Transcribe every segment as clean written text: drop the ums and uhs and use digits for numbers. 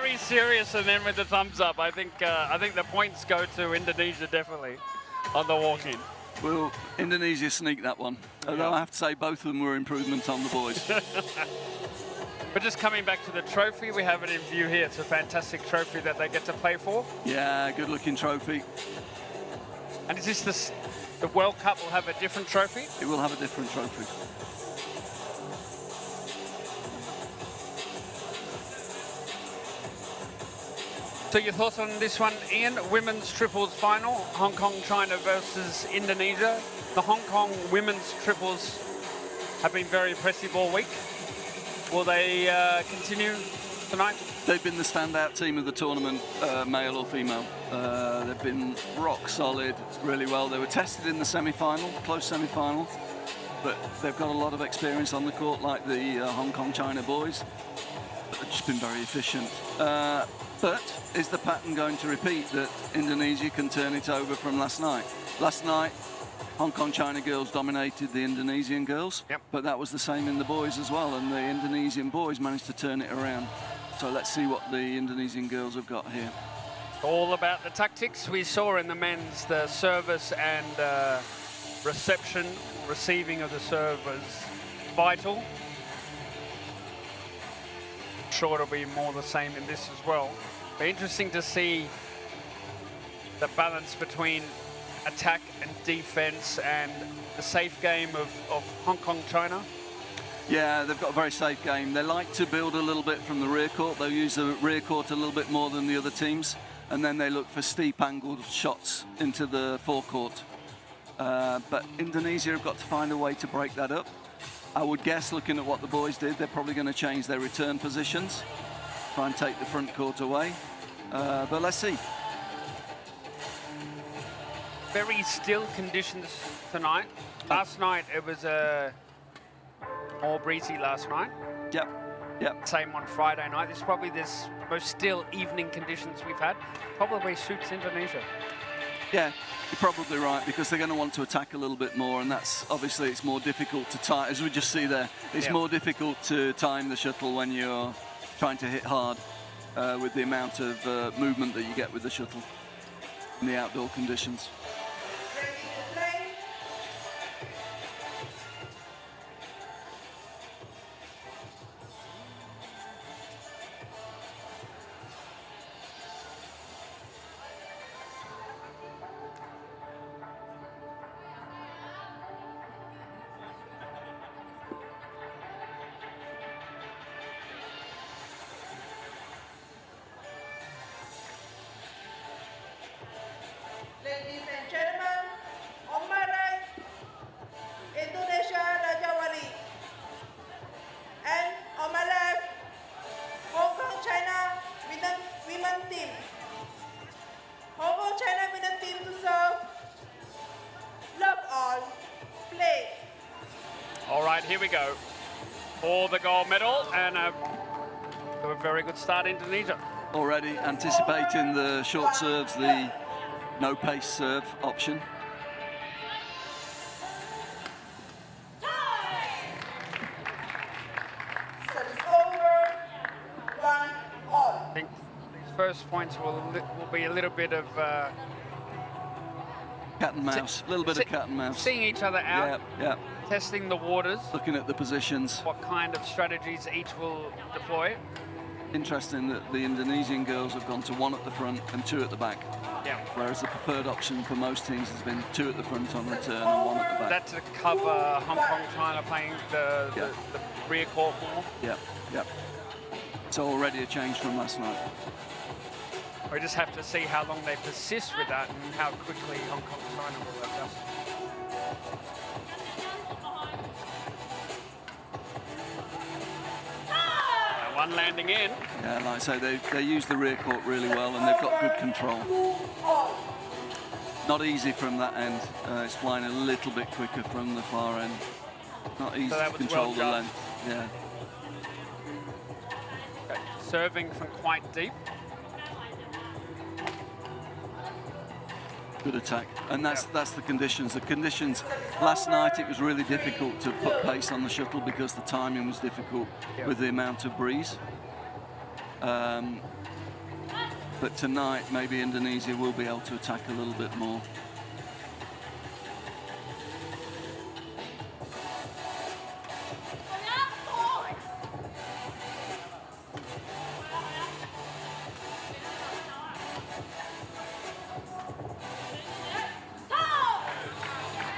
very serious and then with the thumbs up. I think the points go to Indonesia definitely on the walk-in. Well, Indonesia sneaked that one. Although I have to say both of them were improvements on the boys. But just coming back to the trophy, we have it in view here. It's a fantastic trophy that they get to play for. Yeah, good looking trophy. And is this the World Cup will have a different trophy? It will have a different trophy. So your thoughts on this one, Ian? Women's triples final, Hong Kong, China versus Indonesia. The Hong Kong women's triples have been very impressive all week. Will they continue tonight? They've been the standout team of the tournament, male or female. They've been rock solid, really well. They were tested in the semi-final, close semi-final, but they've got a lot of experience on the court, like the Hong Kong China boys. But they've just been very efficient. But is the pattern going to repeat that Indonesia can turn it over from last night? Last night, Hong Kong China girls dominated the Indonesian girls, but that was the same in the boys as well, and the Indonesian boys managed to turn it around. So let's see what the Indonesian girls have got here. All about the tactics. We saw in the men's the service and reception, receiving of the serve was vital. I'm sure it'll be more the same in this as well. But interesting to see the balance between attack and defense and the safe game of Hong Kong China. Yeah, they've got a very safe game. They like to build a little bit from the rear court. They'll use the rear court a little bit more than the other teams, and then they look for steep angled shots into the forecourt. But Indonesia have got to find a way to break that up. I would guess, looking at what the boys did, they're probably going to change their return positions, try and take the front court away. But let's see. Very still conditions tonight. Last night it was more breezy last night. Yep. Same on Friday night. This is probably the most still evening conditions we've had. Probably suits Indonesia. Yeah, you're probably right, because they're going to want to attack a little bit more, and that's obviously it's more difficult to time, as we just see there. It's more difficult to time the shuttle when you're trying to hit hard with the amount of movement that you get with the shuttle in the outdoor conditions. Ladies and gentlemen, on my right, Indonesia Rajawali. And on my left, Hong Kong China women team. Hong Kong China women team to serve. Love all. Play. All right, here we go. For the gold medal, and a very good start, Indonesia. Already anticipating the short serves, the no pace serve option. Service over. 1 all. I think these first points will be a little bit of Cat and mouse, a little bit of cat and mouse. seeing each other out, Yeah. testing the waters, Looking at the positions. what kind of strategies each will deploy. Interesting that the Indonesian girls have gone to 1 at the front and 2 at the back. Yeah. Whereas the preferred option for most teams has been 2 at the front on return and 1 at the back. That to cover Hong Kong China playing the rear court more. Yep. So already a change from last night. We just have to see how long they persist with that and how quickly Hong Kong China will adjust. One landing in. Yeah, like I say, they use the rear court really well, and they've got good control. Not easy from that end. It's flying a little bit quicker from the far end. Not easy to control the length. Yeah. Okay. Serving from quite deep. Good attack, and that's the conditions. The conditions last night, it was really difficult to put pace on the shuttle because the timing was difficult with the amount of breeze. But tonight, maybe Indonesia will be able to attack a little bit more.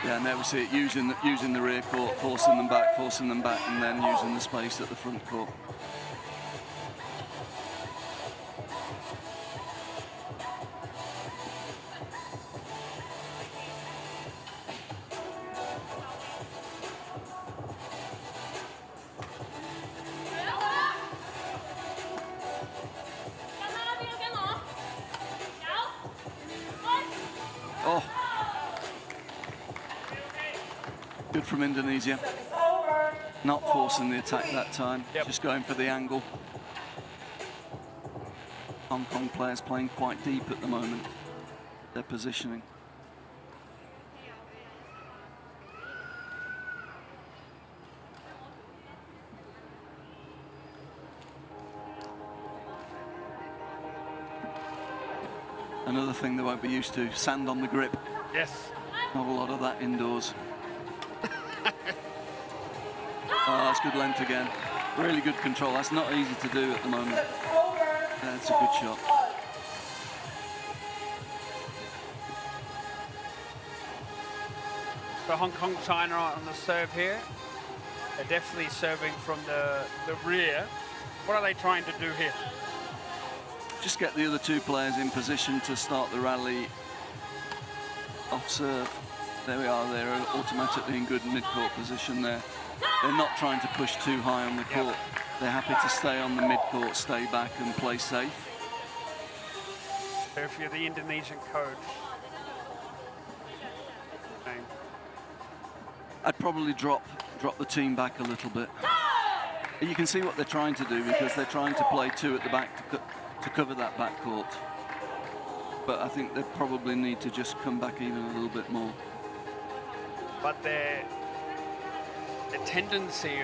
Yeah, and there we see it using the rear court, forcing them back, and then using the space at the front court. Oh, good from Indonesia. Not forcing the attack that time, just going for the angle. Hong Kong players playing quite deep at the moment, their positioning. Another thing they won't be used to, sand on the grip. Yes. Not a lot of that indoors. Oh, that's good length again. Really good control. That's not easy to do at the moment. That's a good shot. So Hong Kong, China on the serve here. They're definitely serving from the rear. What are they trying to do here? Just get the other two players in position to start the rally off serve. There we are, they're automatically in good mid-court position there. They're not trying to push too high on the court. They're happy to stay on the mid-court, stay back and play safe. So if you're the Indonesian coach, I'd probably drop the team back a little bit. You can see what they're trying to do because they're trying to play two at the back to cover that backcourt. But I think they probably need to just come back even a little bit more. But their tendency,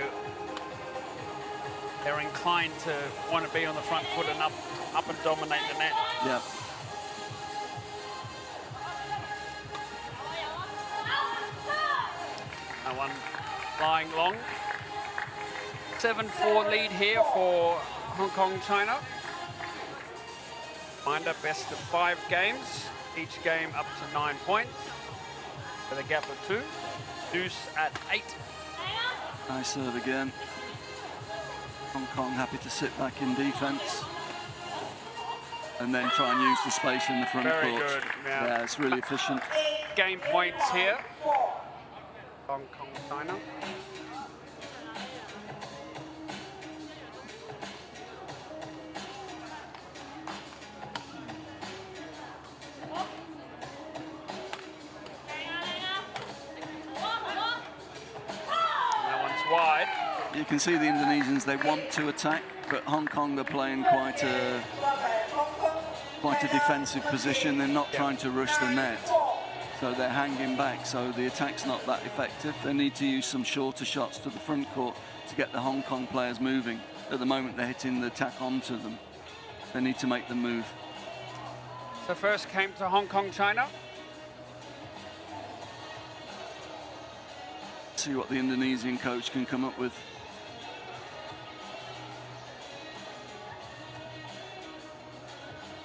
they're inclined to want to be on the front foot and up and dominate the net. Yeah. That one flying long. 7-4 lead here for Hong Kong, China. Reminder, best of 5 games. Each game up to 9 points. With a gap of 2. Deuce at 8. Nice serve again. Hong Kong happy to sit back in defense. And then try and use the space in the front Very court. good, yeah. Yeah, it's really efficient. Game points here. Hong Kong, China. That one's wide. You can see the Indonesians, they want to attack, but Hong Kong are playing quite a defensive position. They're not trying to rush the net. So they're hanging back, so the attack's not that effective. They need to use some shorter shots to the front court to get the Hong Kong players moving. At the moment, they're hitting the attack onto them. They need to make them move. So first came to Hong Kong, China. See what the Indonesian coach can come up with.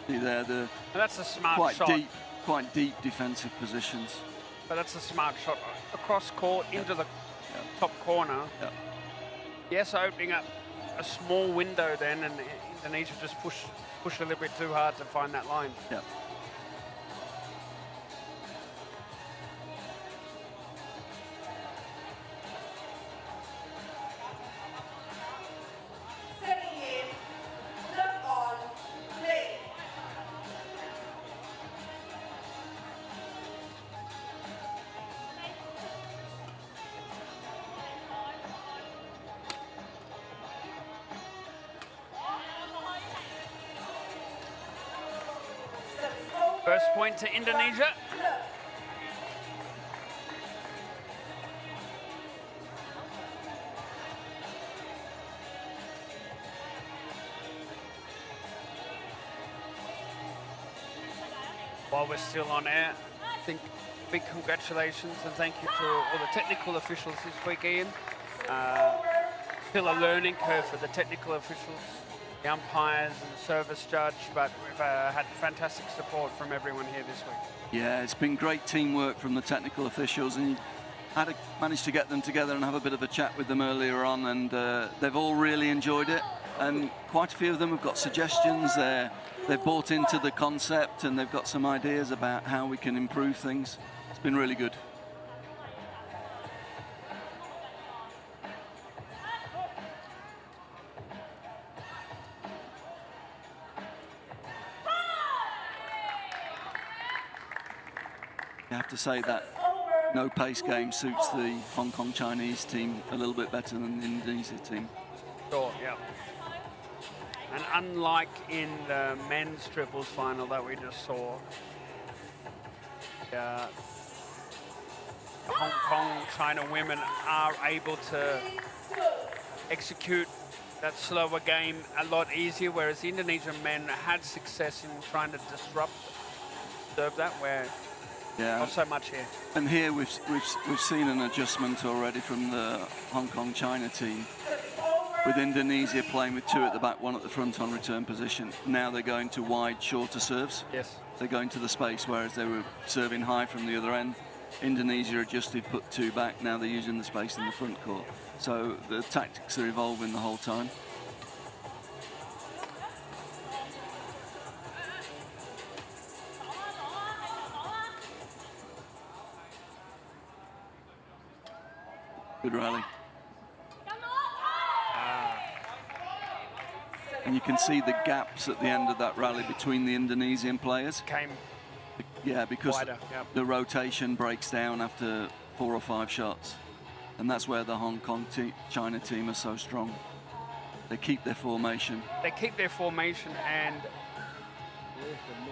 See there, the And that's a smart shot. Quite deep defensive positions. But that's a smart shot across court into the top corner. Yeah. Yes, opening up a small window then, and Indonesia just push a little bit too hard to find that line. Yeah. First point to Indonesia. While we're still on air, I think big congratulations and thank you to all the technical officials this week, Ian. Still a learning curve for the technical officials, the umpires and the service judge, but we've had fantastic support from everyone here this week. Yeah, it's been great teamwork from the technical officials, and managed to get them together and have a bit of a chat with them earlier on, and they've all really enjoyed it, and quite a few of them have got suggestions. They've bought into the concept and they've got some ideas about how we can improve things. It's been really good. You have to say that no pace game suits the Hong Kong Chinese team a little bit better than the Indonesia team. Sure, yeah. And unlike in the men's triples final that we just saw, the Hong Kong China women are able to execute that slower game a lot easier, whereas the Indonesian men had success in trying to disrupt that, where not so much here. And here we've seen an adjustment already from the Hong Kong China team, with Indonesia playing with 2 at the back, 1 at the front on return position. Now they're going to wide, shorter serves. Yes. They're going to the space, whereas they were serving high from the other end. Indonesia adjusted, put 2 back. Now they're using the space in the front court. So the tactics are evolving the whole time. Good rally. And you can see the gaps at the end of that rally between the Indonesian players. Yeah, because wider, yep. The rotation breaks down after 4 or 5 shots. And that's where the Hong Kong China team are so strong. They keep their formation. They keep their formation and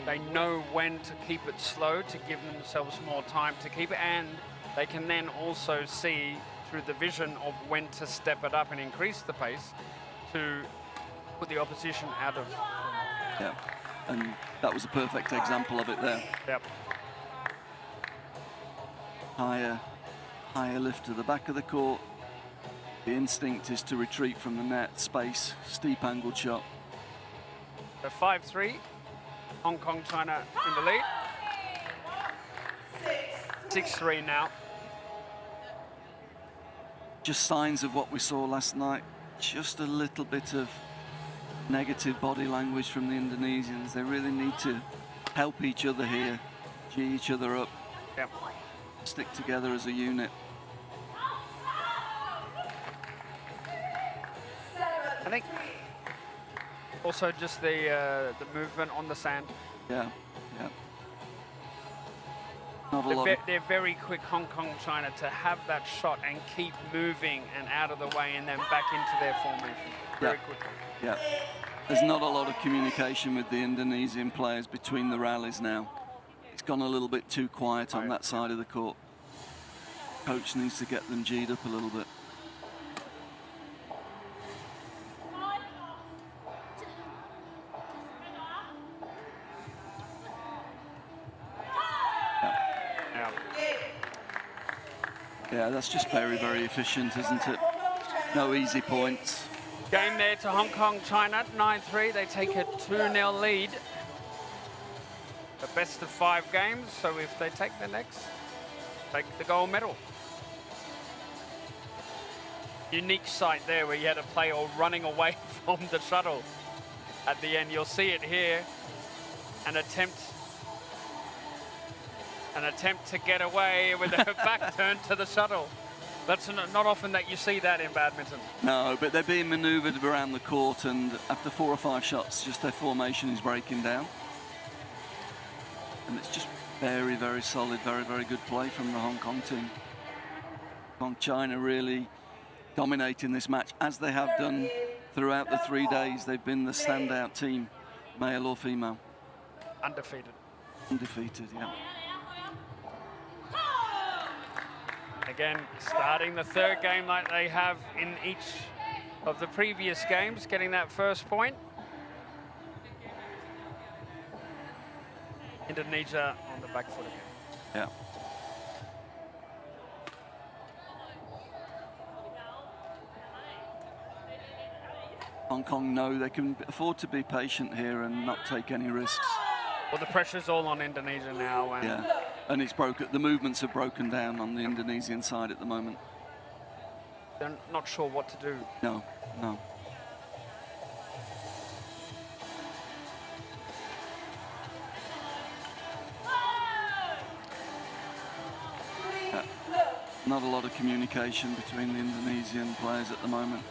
they know when to keep it slow to give themselves more time to keep it, and they can then also see through the vision of when to step it up and increase the pace to put the opposition out of. Yeah, and that was a perfect example of it there. Yep. Higher lift to the back of the court. The instinct is to retreat from the net, space, steep angled shot. So 5-3, Hong Kong China in the lead. 6-3 now. Just signs of what we saw last night. Just a little bit of negative body language from the Indonesians. They really need to help each other here, G each other up, Yep. stick together as a unit. I think also just the movement on the sand. Yeah, yeah. Not a lot. They're very quick, Hong Kong China, to have that shot and keep moving and out of the way and then back into their formation very quickly. Yeah. There's not a lot of communication with the Indonesian players between the rallies now. It's gone a little bit too quiet on that side of the court. Coach needs to get them G'd up a little bit. Yeah, that's just very, very efficient, isn't it? No easy points. Game there to Hong Kong China, 9-3. They take a 2-0 lead. The best of 5 games, so if they take the next, take the gold medal. Unique sight there where you had a player running away from the shuttle. At the end, you'll see it here. An attempt to get away with her back turned to the shuttle. That's not often that you see that in badminton. No, but they're being manoeuvred around the court, and after 4 or 5 shots, just their formation is breaking down. And it's just very, very solid, very, very good play from the Hong Kong team. Hong Kong China really dominating this match, as they have done throughout the 3 days. They've been the standout team, male or female. Undefeated. Undefeated, yeah. Again, starting the 3rd game like they have in each of the previous games, getting that first point. Indonesia on the back foot again. Yeah. Hong Kong know they can afford to be patient here and not take any risks. Well, the pressure's all on Indonesia now, and Yeah, and it's broken. The movements have broken down on the Indonesian side at the moment. they're not sure what to do. No, no. Not a lot of communication between the Indonesian players at the moment.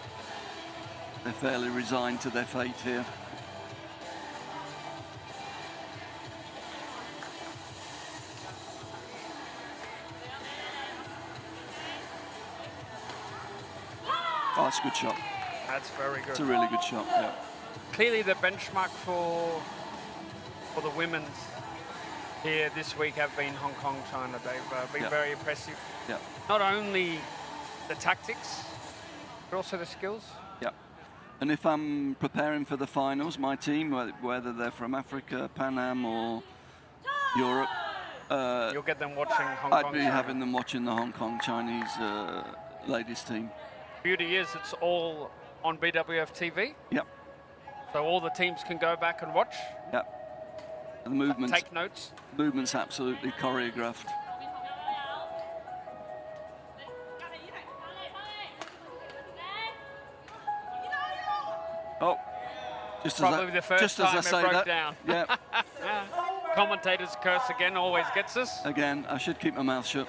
They're fairly resigned to their fate here. Oh, that's a good shot. That's very good. It's a really good shot, yeah. Clearly the benchmark for the women's here this week have been Hong Kong, China. They've been Yeah. very impressive. Yeah, Not only the tactics, but also the skills. yeah. And if I'm preparing for the finals, my team, whether they're from Africa, Pan Am or Europe, You'll get them watching Hong I'd Kong, be China. having them watching the Hong Kong Chinese ladies team. Beauty is it's all on BWF TV, Yep, so all the teams can go back and watch, yep. And the take notes. movement's absolutely choreographed. Oh, just Probably as I, the first just as I time it say broke that, down. yeah. Commentator's curse again always gets us. Again, I should keep my mouth shut.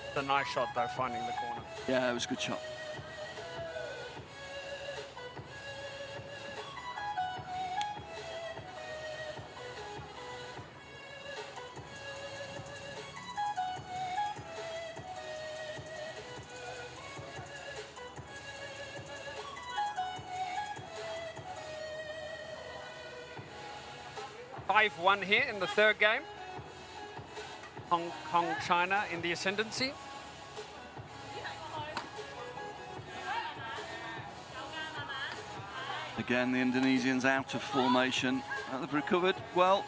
It's a nice shot though, finding the corner. Yeah, it was a good shot. Five-1 here in the third game. Hong Kong, China in the ascendancy. Again, the Indonesians out of formation. They've recovered well.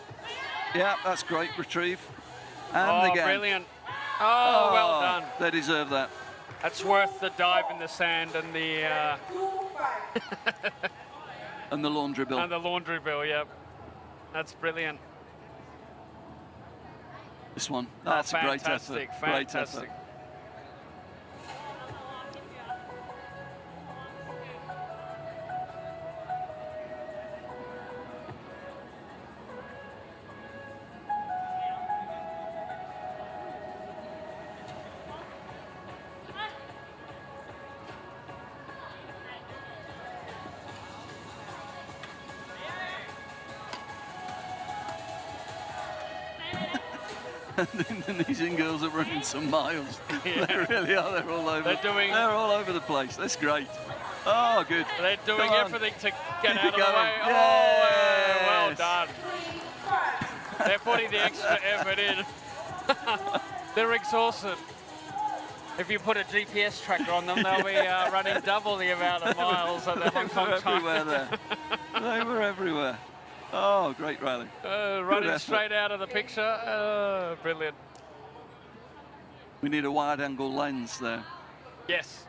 Yeah, that's great retrieve. And Oh, again. brilliant. Oh, well done. They deserve that. That's worth the dive in the sand and the 2-5. And the laundry bill. and the laundry bill, yep. That's brilliant. This one. That's a great effort. Fantastic, Great fantastic. effort. The Indonesian girls are running some miles. Yeah. They really are. They're all over. They're all over the place. That's great. Oh, good. They're doing Come on. everything to get Keep out it of the going. way. Oh, well Yes. done. 3-5. They're putting the extra effort in. They're exhausted. If you put a GPS tracker on them, they'll be running double the amount of miles that the Hong They were Kong everywhere China. there. They were everywhere. Oh, great rally. Running effort. straight out of the picture. Brilliant. We need a wide-angle lens there. Yes.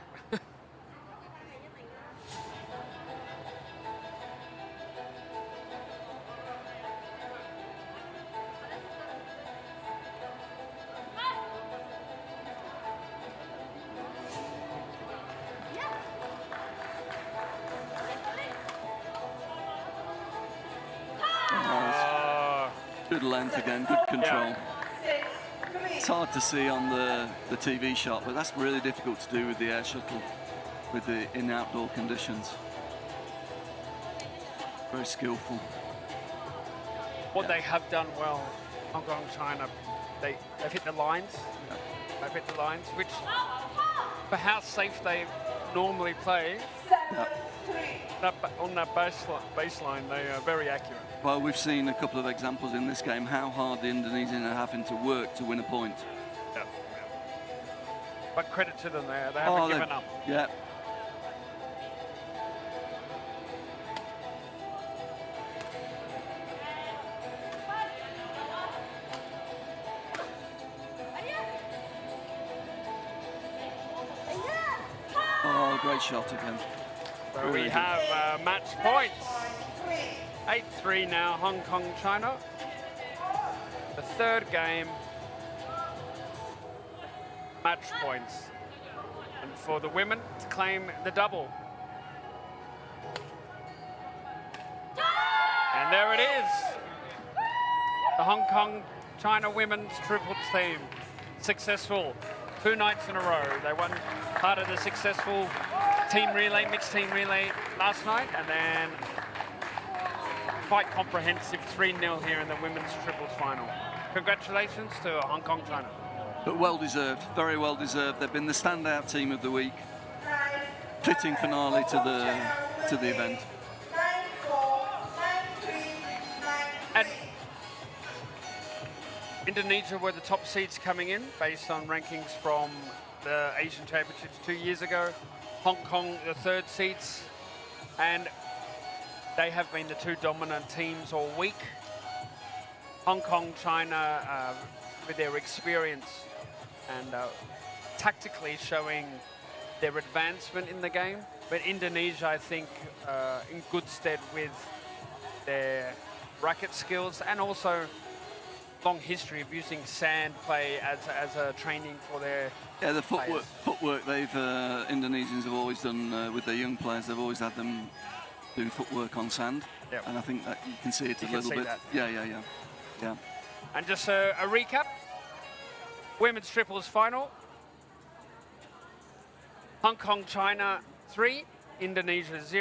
Good length again, good control. 6-3. It's hard to see on the TV shot, but that's really difficult to do with the air shuttle, in outdoor conditions. Very skillful. What they have done well, Hong Kong, China, they've hit the lines. They've hit the lines, which for how safe they normally play, 7-3. on that baseline, they are very accurate. Well, we've seen a couple of examples in this game how hard the Indonesians are having to work to win a point. Yeah. but credit to them there. They haven't given up. Yeah. Oh, great shot again. So Really we good. have match points. 8-3 now, Hong Kong, China. The third game, match points. And for the women to claim the double. And there it is. The Hong Kong, China women's triples team. Successful 2 nights in a row. They won part of the successful team relay, mixed team relay last night, and then quite comprehensive 3-0 here in the women's triples final. Congratulations to Hong Kong, China. But well deserved, very well deserved. They've been the standout team of the week. Fitting finale to the event. 9-4, 9-3, 9-3. And Indonesia were the top seeds coming in based on rankings from the Asian Championships 2 years ago. Hong Kong, the third seeds, and they have been the two dominant teams all week. Hong Kong, China, with their experience and tactically showing their advancement in the game, but Indonesia, I think, in good stead with their racket skills and also long history of using sand play as a training for their the players. footwork they've Indonesians have always done with their young players. They've always had them doing footwork on sand, Yep. and I think that you can see it You a can little see bit. that. Yeah. And just a recap, women's triples final. Hong Kong, China 3, Indonesia 0.